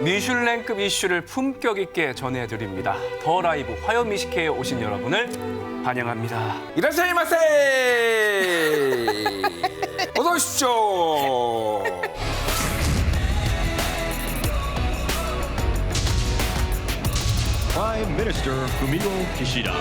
미슐랭급 이슈를 품격 있게 전해드립니다. 더 라이브 화요미식회에 오신 여러분을 환영합니다. 이라샤이마세! 어서 오십시오. Prime Minister Fumio Kishida.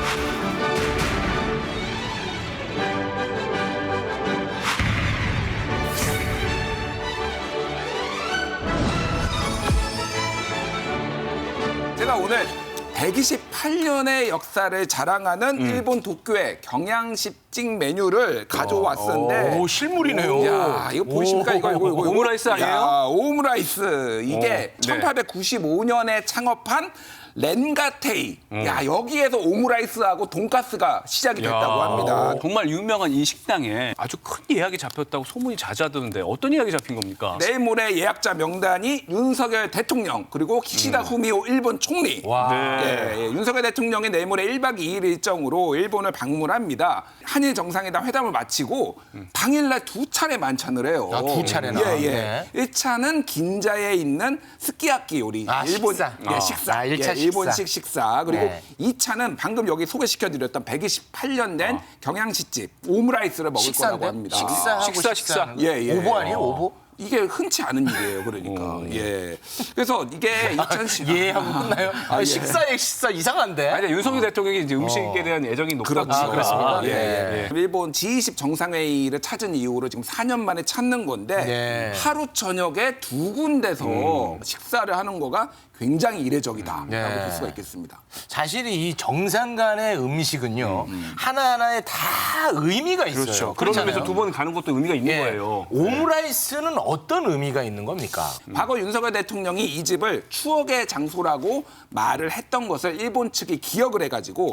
제가 오늘 128년의 역사를 자랑하는 일본 도쿄의 경양식집 메뉴를 가져왔었는데 오, 실물이네요. 야, 이거 보이십니까? 이거. 오므라이스 아니에요? 야, 오므라이스. 이게 네. 1895년에 창업한 렌가테이. 야, 여기에서 오므라이스하고 돈가스가 시작이 됐다고 합니다. 정말 유명한 이 식당에 아주 큰 예약이 잡혔다고 소문이 자자하던데 어떤 예약이 잡힌 겁니까? 내일 모레 예약자 명단이 윤석열 대통령 그리고 기시다 후미오 일본 총리. 예, 윤석열 대통령이 내일 모레 1박 2일 일정으로 일본을 방문합니다. 한일 정상회담 회담을 마치고 당일날 두 차례 만찬을 해요. 아, 두 차례나? 예, 예. 네. 1차는 긴자에 있는 스키야키 요리. 아, 일본, 식사. 예, 식사. 아, 일차 예, 일본식 식사. 그리고 네. 2차는 방금 여기 소개시켜드렸던 128년 된 경양식집 오므라이스를 먹을 거라고 합니다. 식사. 예, 예. 오보 아니에요? 오보? 이게 흔치 않은 일이에요, 그러니까. 예. 그래서 이게 2010. 예 하고 끝나요? 예. 식사 이상한데? 아니, 윤석열 대통령이 이제 음식에 대한 애정이 높다고. 그렇죠. 그렇습니까? 예, 네. 예. 일본 G20 정상회의를 찾은 이후로 지금 4년 만에 찾는 건데 네. 하루 저녁에 두 군데서 식사를 하는 거가 굉장히 이례적이다라고 네. 볼 수가 있겠습니다. 사실 이 정상 간의 음식은요. 하나하나에 다 의미가 있어요. 그렇죠. 그런 점에서 두 번 가는 것도 의미가 있는 예. 거예요. 오므라이스는 어떤 의미가 있는 겁니까? 과거 윤석열 대통령이 이 집을 추억의 장소라고 말을 했던 것을 일본 측이 기억을 해가지고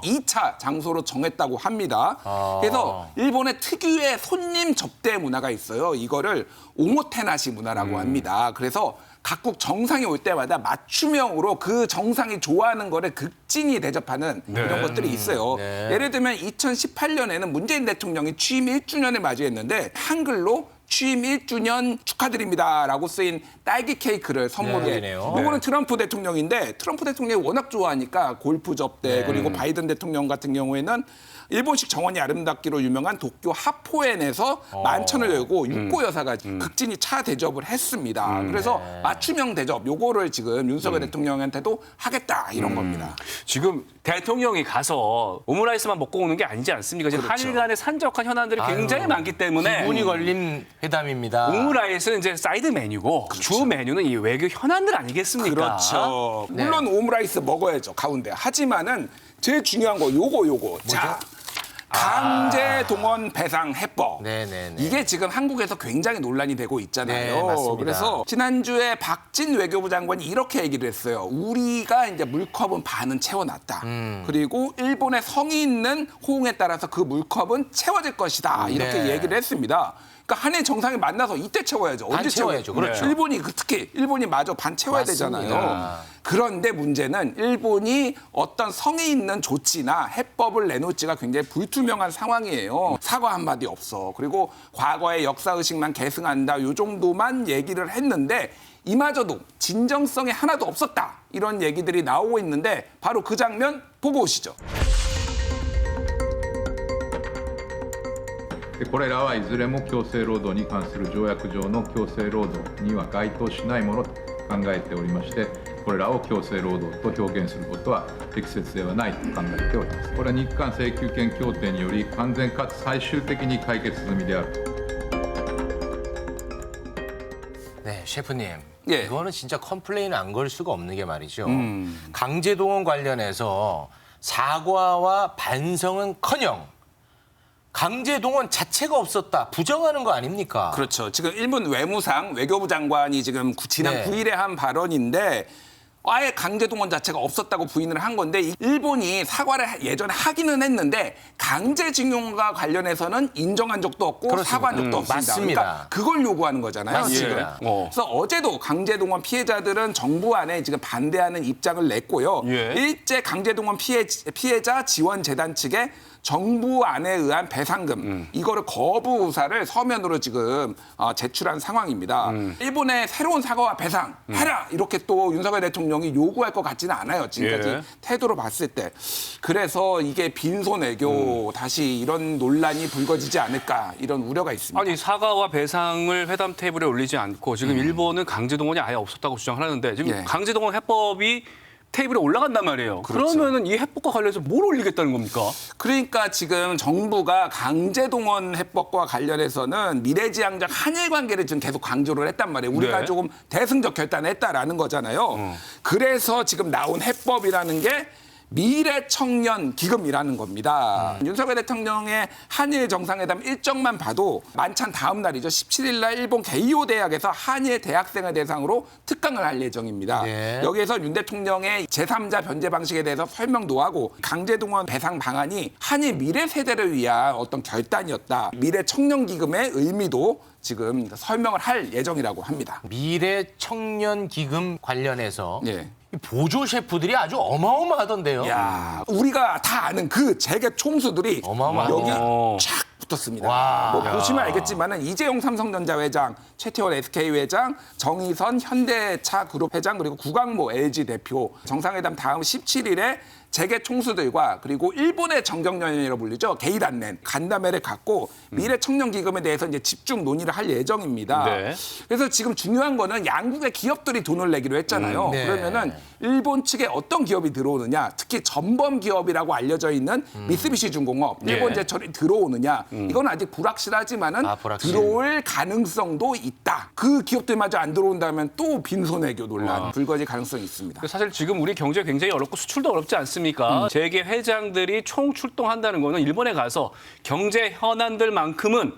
이 2차 장소로 정했다고 합니다. 그래서 일본의 특유의 손님 접대 문화가 있어요. 이거를 오모테나시 문화라고 합니다. 그래서 각국 정상이 올 때마다 맞춤형으로 그 정상이 좋아하는 거를 극진히 대접하는 이런 것들이 있어요. 예를 들면 2018년에는 문재인 대통령이 취임 1주년을 맞이했는데 한글로 취임 1주년 축하드립니다라고 쓰인 딸기 케이크를 선물해. 네. 이거는 트럼프 대통령인데 트럼프 대통령이 워낙 좋아하니까 골프 접대 그리고 바이든 대통령 같은 경우에는 일본식 정원이 아름답기로 유명한 도쿄 하포엔에서 만찬을 열고 육고 여사가 극진히 차 대접을 했습니다. 그래서 맞춤형 대접 요거를 지금 윤석열 대통령한테도 하겠다 이런 겁니다. 지금 대통령이 가서 오므라이스만 먹고 오는 게 아니지 않습니까? 지금 그렇죠. 한일 간의 산적한 현안들이 굉장히 많기 때문에 기분이 걸린 회담입니다. 오므라이스는 이제 사이드 메뉴고 주 메뉴는 이 외교 현안들 아니겠습니까? 그렇죠. 물론 오므라이스 먹어야죠 가운데. 하지만은 제일 중요한 거 요거. 자. 강제 동원 배상 해법. 네네네. 이게 지금 한국에서 굉장히 논란이 되고 있잖아요. 네, 맞습니다. 그래서 지난주에 박진 외교부 장관이 이렇게 얘기를 했어요. 우리가 이제 물컵은 반은 채워놨다. 그리고 일본의 성의 있는 호응에 따라서 그 물컵은 채워질 것이다. 이렇게 네. 얘기를 했습니다. 그러니까 한일 정상이 만나서 이때 채워야죠. 반 언제 채워야죠. 그렇죠. 일본이 특히 일본이 마저 반 채워야 맞습니다. 되잖아요. 그런데 문제는 일본이 어떤 성의 있는 조치나 해법을 내놓지가 굉장히 불투명한 상황이에요. 사과 한마디 없어. 그리고 과거의 역사의식만 계승한다. 요 정도만 얘기를 했는데 이마저도 진정성이 하나도 없었다. 이런 얘기들이 나오고 있는데 바로 그 장면 보고 오시죠. これらはいずれも強制労働に関する条約上の強制労働には該当しないものと考えておりまして、これらを強制労働と表現することは適切ではないと考えております。これは日韓請求権協定により完全かつ最終的に解決済みである。 네, 셰프님. 예. 이거는 진짜 컴플레인 안 걸 수가 없는 게 말이죠. 강제동원 관련해서 사과와 반성은커녕 강제동원 자체가 없었다. 부정하는 거 아닙니까? 그렇죠. 지금 일본 외무상 외교부 장관이 지금 지난 네. 9일에 한 발언인데 아예 강제동원 자체가 없었다고 부인을 한 건데 일본이 사과를 예전에 하기는 했는데 강제징용과 관련해서는 인정한 적도 없고 그렇습니다. 사과한 적도 없습니다. 맞습니다. 그러니까 그걸 요구하는 거잖아요. 맞습니다. 지금. 그래서 어제도 강제동원 피해자들은 정부 안에 지금 반대하는 입장을 냈고요. 예. 일제 강제동원 피해자 지원재단 측에 정부 안에 의한 배상금 이거를 거부 의사를 서면으로 지금 제출한 상황입니다. 일본의 새로운 사과와 배상 해라 이렇게 또 윤석열 대통령이 요구할 것 같지는 않아요. 지금까지 예. 태도로 봤을 때. 그래서 이게 빈손외교 다시 이런 논란이 불거지지 않을까 이런 우려가 있습니다. 아니 사과와 배상을 회담 테이블에 올리지 않고 지금 일본은 강제동원이 아예 없었다고 주장하는데 지금 예. 강제동원 해법이 테이블에 올라간단 말이에요. 그렇죠. 그러면은 이 해법과 관련해서 뭘 올리겠다는 겁니까? 그러니까 지금 정부가 강제동원 해법과 관련해서는 미래지향적 한일 관계를 지금 계속 강조를 했단 말이에요. 우리가 네. 조금 대승적 결단을 했다라는 거잖아요. 그래서 지금 나온 해법이라는 게 미래청년 기금이라는 겁니다. 윤석열 대통령의 한일 정상회담 일정만 봐도 만찬 다음 날이죠. 17일 날 일본 게이오 대학에서 한일 대학생을 대상으로 특강을 할 예정입니다. 네. 여기에서 윤 대통령의 제3자 변제 방식에 대해서 설명도 하고 강제동원 배상 방안이 한일 미래 세대를 위한 어떤 결단이었다. 미래청년 기금의 의미도 지금 설명을 할 예정이라고 합니다. 미래 청년 기금 관련해서 예. 이 보조 셰프들이 아주 어마어마하던데요. 야, 우리가 다 아는 그 재계 총수들이 어마어마하네요. 여기 쫙 붙었습니다. 와. 뭐 보시면 알겠지만은 이재용 삼성전자 회장, 최태원 SK 회장, 정의선 현대차 그룹 회장 그리고 구광모 LG 대표 정상회담 다음 17일에 재계 총수들과 그리고 일본의 정경련이라고 불리죠. 게이단넨 간담회를 갖고 미래 청년 기금에 대해서 이제 집중 논의를 할 예정입니다. 네. 그래서 지금 중요한 거는 양국의 기업들이 돈을 내기로 했잖아요. 네. 그러면은 일본 측에 어떤 기업이 들어오느냐, 특히 전범 기업이라고 알려져 있는 미쓰비시 중공업, 일본 예. 제철이 들어오느냐, 이건 아직 불확실하지만은 불확실. 들어올 가능성도 있다. 그 기업들마저 안 들어온다면 또 빈손외교 논란 불거질 가능성이 있습니다. 사실 지금 우리 경제 굉장히 어렵고 수출도 어렵지 않습니까? 재계 회장들이 총 출동한다는 거는 일본에 가서 경제 현안들만큼은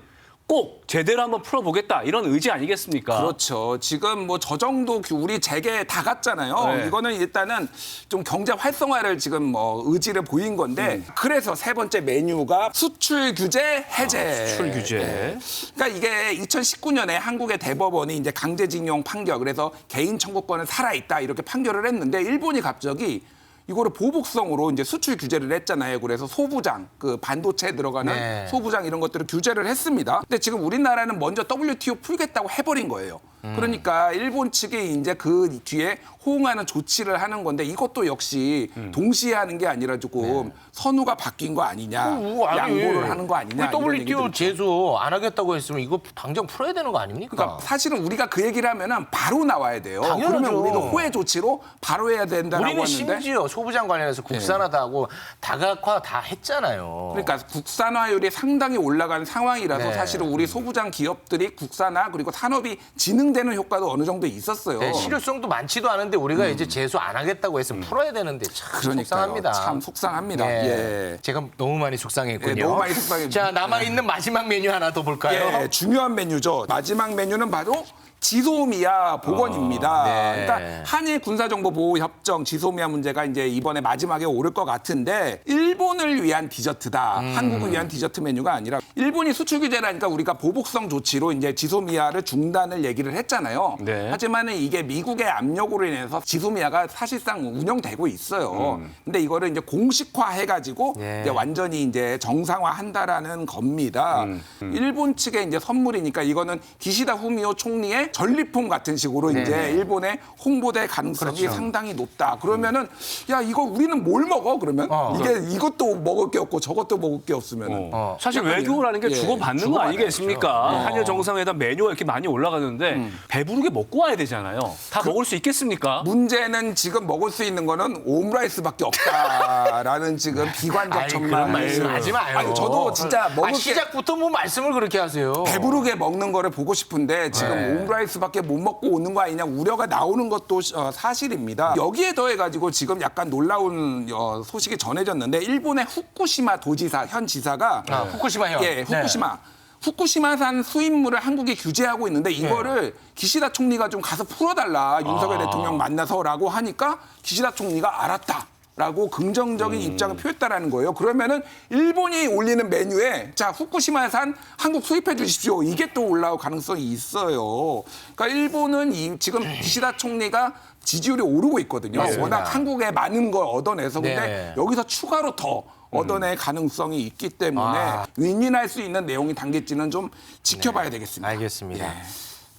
꼭 제대로 한번 풀어보겠다 이런 의지 아니겠습니까? 그렇죠. 지금 뭐 저 정도 우리 재계 다 갔잖아요. 네. 이거는 일단은 좀 경제 활성화를 지금 뭐 의지를 보인 건데 그래서 세 번째 메뉴가 수출 규제 해제. 수출 규제. 네. 그러니까 이게 2019년에 한국의 대법원이 이제 강제징용 판결 그래서 개인 청구권은 살아있다 이렇게 판결을 했는데 일본이 갑자기 이거를 보복성으로 이제 수출 규제를 했잖아요. 그래서 소부장, 그 반도체 들어가는 네. 소부장 이런 것들을 규제를 했습니다. 근데 지금 우리나라는 먼저 WTO 풀겠다고 해버린 거예요. 그러니까 일본 측이 이제 그 뒤에 호응하는 조치를 하는 건데 이것도 역시 동시에 하는 게 아니라 조금 선우가 바뀐 거 아니냐, 아니, 양보를 하는 거 아니냐. 이런 WTO 얘기들이 제소 안 하겠다고 했으면 이거 당장 풀어야 되는 거 아닙니까? 그러니까 사실은 우리가 그 얘기를 하면은 바로 나와야 돼요. 당연하죠. 그러면 우리는 호혜 조치로 바로 해야 된다라고 우리는 하는데 심지어 소부장 관련해서 국산화다하고 다각화 다 했잖아요. 그러니까 국산화율이 상당히 올라가는 상황이라서 네. 사실은 우리 소부장 기업들이 국산화 그리고 산업이 진흥되는 효과도 어느 정도 있었어요. 네, 실효성도 많지도 않은데 우리가 이제 제소 안 하겠다고 했으면 풀어야 되는데 참 그러니까요. 속상합니다. 참 속상합니다. 네. 예. 제가 너무 많이 속상했군요. 네, 너무 많이 속상했군요. 자, 남아있는 마지막 메뉴 하나 더 볼까요? 예, 중요한 메뉴죠. 마지막 메뉴는 바로 지소미아 복원입니다. 네. 그러니까 한일 군사정보보호협정 지소미아 문제가 이제 이번에 마지막에 오를 것 같은데 일본을 위한 디저트다. 한국을 위한 디저트 메뉴가 아니라 일본이 수출 규제라니까 우리가 보복성 조치로 이제 지소미아를 중단을 얘기를 했잖아요. 네. 하지만은 이게 미국의 압력으로 인해서 지소미아가 사실상 운영되고 있어요. 근데 이거를 이제 공식화해가지고 예. 이제 완전히 이제 정상화한다라는 겁니다. 일본 측의 이제 선물이니까 이거는 기시다 후미오 총리의 전리품 같은 식으로 이제 일본에 홍보될 가능성이 상당히 높다. 그러면은 야 이거 우리는 뭘 먹어? 그러면 이게 이것도 먹을 게 없고 저것도 먹을 게 없으면은 사실 약간 외교라는 게 예, 주고받는 거 아니겠습니까? 한일 정상회담 메뉴가 이렇게 많이 올라가는데 배부르게 먹고 와야 되잖아요. 다 먹을 수 있겠습니까? 문제는 지금 먹을 수 있는 거는 오므라이스밖에 없다라는 지금 비관적 아니, 전망. 그런 말씀 하지 마요. 아니 저도 진짜 먹을 게 시작부터 뭐 말씀을 그렇게 하세요. 배부르게 먹는 거를 보고 싶은데 지금 네. 오므라이스밖에 못 먹고 오는 거 아니냐 우려가 나오는 것도 사실입니다. 여기에 더해가지고 지금 약간 놀라운 소식이 전해졌는데 일본의 후쿠시마 도지사 현 지사가 후쿠시마 현. 예, 후쿠시마. 후쿠시마산 수입물을 한국이 규제하고 있는데 이거를 기시다 총리가 좀 가서 풀어달라 윤석열 대통령 만나서라고 하니까 기시다 총리가 알았다. 라고 긍정적인 입장을 표했다라는 거예요. 그러면은 일본이 올리는 메뉴에 자 후쿠시마산 한국 수입해 주십시오. 이게 또 올라올 가능성이 있어요. 그러니까 일본은 지금 기시다 총리가 지지율이 오르고 있거든요. 맞습니다. 워낙 한국에 많은 걸 얻어내서 근데 네. 여기서 추가로 더 얻어낼 가능성이 있기 때문에 윈윈할 수 있는 내용이 담길지는 좀 지켜봐야 되겠습니다. 알겠습니다. 예.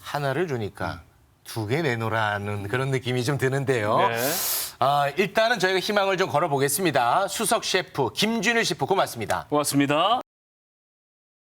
하나를 주니까 2개 내놓으라는 그런 느낌이 좀 드는데요. 네. 일단은 저희가 희망을 좀 걸어보겠습니다. 수석 셰프 김준일 셰프 고맙습니다. 고맙습니다.